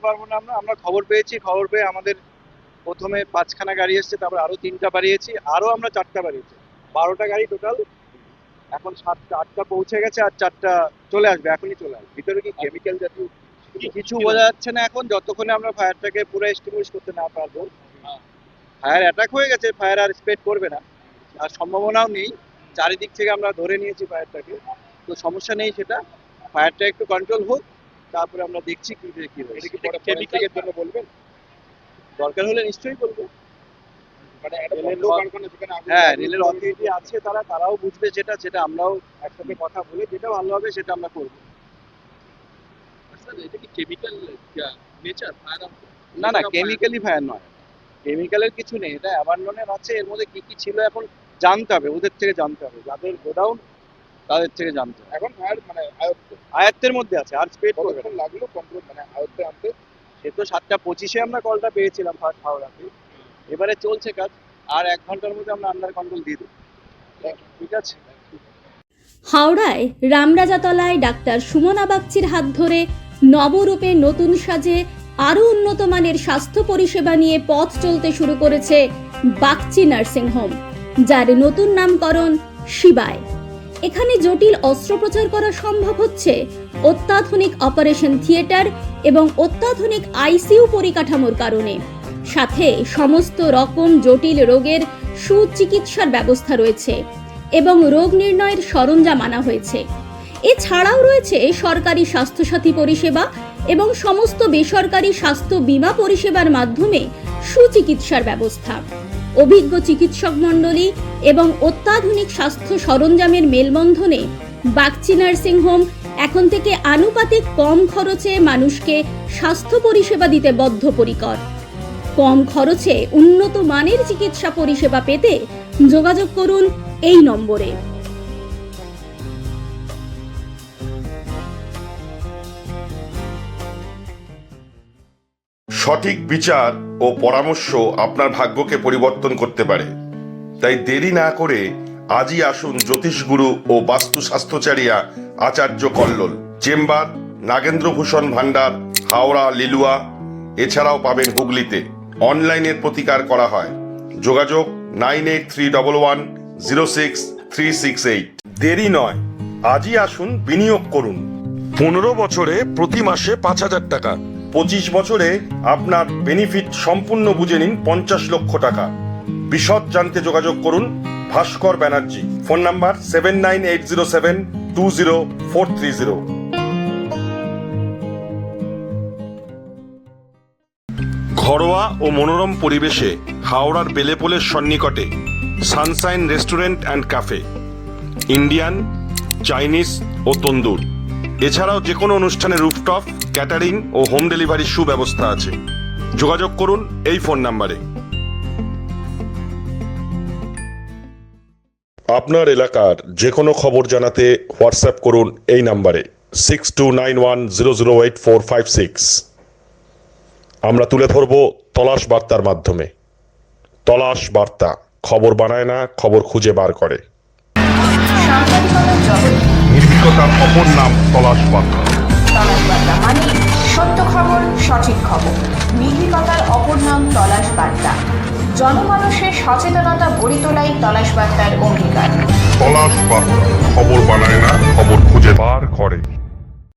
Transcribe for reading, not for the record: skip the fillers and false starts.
পারবো না। আমরা খবর পেয়ে আমাদের প্রথমে 5খানা গাড়ি এসছে, তারপর আরো 3টা বাড়িয়েছি, আরো আমরা 4টা বাড়িয়েছি, 12টা গাড়ি টোটাল। এখন 7টা 8টা পৌঁছে গেছে আর 4টা চলে আসবে, এখনই চলে আসবে। ভিতরে কি কেমিক্যাল জাতীয় কিছু বোঝা যাচ্ছে না এখন, যতক্ষণে আমরা ফায়ারটাকে পুরো এক্সটিংগুইশ করতে না পারবো। ফায়ার অ্যাটাক হয়ে গেছে, ফায়ার আর স্প্রেড করবে না, আর সম্ভাবনাও নেই। চারিদিক থেকে আমরা ধরে নিয়েছি ফায়ারটাকে, তো সমস্যা নেই সেটা। ফায়ারটা একটু কন্ট্রোল হোক, তারপরে আমরা দেখছি কি হয়েছে। কেমিক্যালের জন্য বলবেন, দরকার হলে নিশ্চয়ই বলবো। হ্যাঁ, রেলের অথরিটি আছে, তারাও বুঝবে যেটা আমরাও একসাথে কথা বলে যেটা ভালো হবে সেটা আমরা করবো। না না, কেমিক্যালি ফায়ার নয়, কেমিক্যালের কিছু নেই, এটা অ্যাবান্ডনের আছে। এর মধ্যে কি কি ছিল এখন জানতে হবে, ওদের থেকে জানতে হবে, যাদের গোডাউন তাদের থেকে জানতে হবে। এখন ফায়ার মানে আয়ত্তের মধ্যে আছে, আর স্প্রেড করবে না। লাগলো কন্ট্রোল মানে আয়ত্তে আনতে। সে তো 7:25-এ আমরা কলটা পেয়েছিলাম ফার্স্ট হাওড়াতে, এবারে চলছে কাজ, আর 1 ঘন্টার মধ্যে আমরা আন্ডার কন্ট্রোল দিয়ে দেবো। ঠিক আছে। হাওড়ায় রামরাজাতলায় ডাক্তার সুমনা বাগচির হাত ধরে নবরূপে নতুন সাজে আরও উন্নত মানের স্বাস্থ্য পরিষেবা নিয়ে পথ চলতে শুরু করেছে বাগচি নার্সিং হোম, যার নতুন নামকরণ শিবায়। এখানে জটিল অস্ত্রোপচার করা সম্ভব হচ্ছে অত্যাধুনিক অপারেশন থিয়েটার এবং অত্যাধুনিক আইসিইউ পরিকাঠামোর কারণে। সাথে সমস্ত রকম জটিল রোগের সুচিকিৎসার ব্যবস্থা রয়েছে এবং রোগ নির্ণয়ের সরঞ্জাম আনা হয়েছে। এছাড়াও রয়েছে সরকারি স্বাস্থ্যসাথী পরিষেবা এবং সমস্ত বেসরকারি স্বাস্থ্য বীমা পরিষেবার মাধ্যমে সুচিকিৎসার ব্যবস্থা। অভিজ্ঞ চিকিৎসক মণ্ডলী এবং অত্যাধুনিক স্বাস্থ্য সরঞ্জামের মেলবন্ধনে বাগচি নার্সিং হোম এখন থেকে আনুপাতিক কম খরচে মানুষকে স্বাস্থ্য পরিষেবা দিতে বদ্ধপরিকর। কম খরচে উন্নত মানের চিকিৎসা পরিষেবা পেতে যোগাযোগ করুন এই নম্বরে। সঠিক বিচার ও পরামর্শ আপনার ভাগ্যকে পরিবর্তন করতে পারে, তাই দেরি না করে আজই আসুন জ্যোতিষগুরু ও বাস্তু স্বাস্থ্যচারিয়া আচার্য কল্লোল। চেম্বার নাগেন্দ্রভূষণ ভান্ডার, হাওড়া লিলুয়া। এছাড়াও পাবেন হুগলিতে। অনলাইনের প্রতিকার করা হয়। যোগাযোগ 9831106368। দেরি নয়, আজই আসুন, বিনিয়োগ করুন। 15 বছরে প্রতি মাসে 5000 টাকা, 25 বছরে আপনার বেনিফিট সম্পূর্ণ বুঝে নিন 50 লক্ষ টাকা। বিশদ জানতে যোগাযোগ করুন ভাস্কর ব্যানার্জি। Phone number 7980720430। ঘরোয়া ও মনোরম পরিবেশে হাওড়ার বেলেপোলের সন্নিকটে sunshine restaurant and cafe. Indian, Chinese ও তন্দুর। এছাড়াও যে কোনো অনুষ্ঠানে রুফটপ, ক্যাটারিং ও হোম ডেলিভারির সুব্যবস্থা আছে। যোগাযোগ করুন এই ফোন নাম্বারে। আপনার এলাকার যে কোনো খবর জানাতে হোয়াটসঅ্যাপ করুন এই নাম্বারে 6291008456। আমরা তুলে ধরব তলাশ বার্তার মাধ্যমে। তলাশ বার্তা, খবর বানায় না, খবর খুঁজে বার করে। নির্ভীকতার অপর নাম তলাশ বার্তা। তলাশ বার্তা মানে সত্য খবর, সঠিক খবর। নির্ভীকতার অপর নাম তলাশ বার্তা। জনমানুষের সচেতনতা গড়ে তোলাই তলাশ বার্তার অঙ্গীকার। তলাশ বার্তা, খবর বানায় না, খবর খুঁজে বার করে।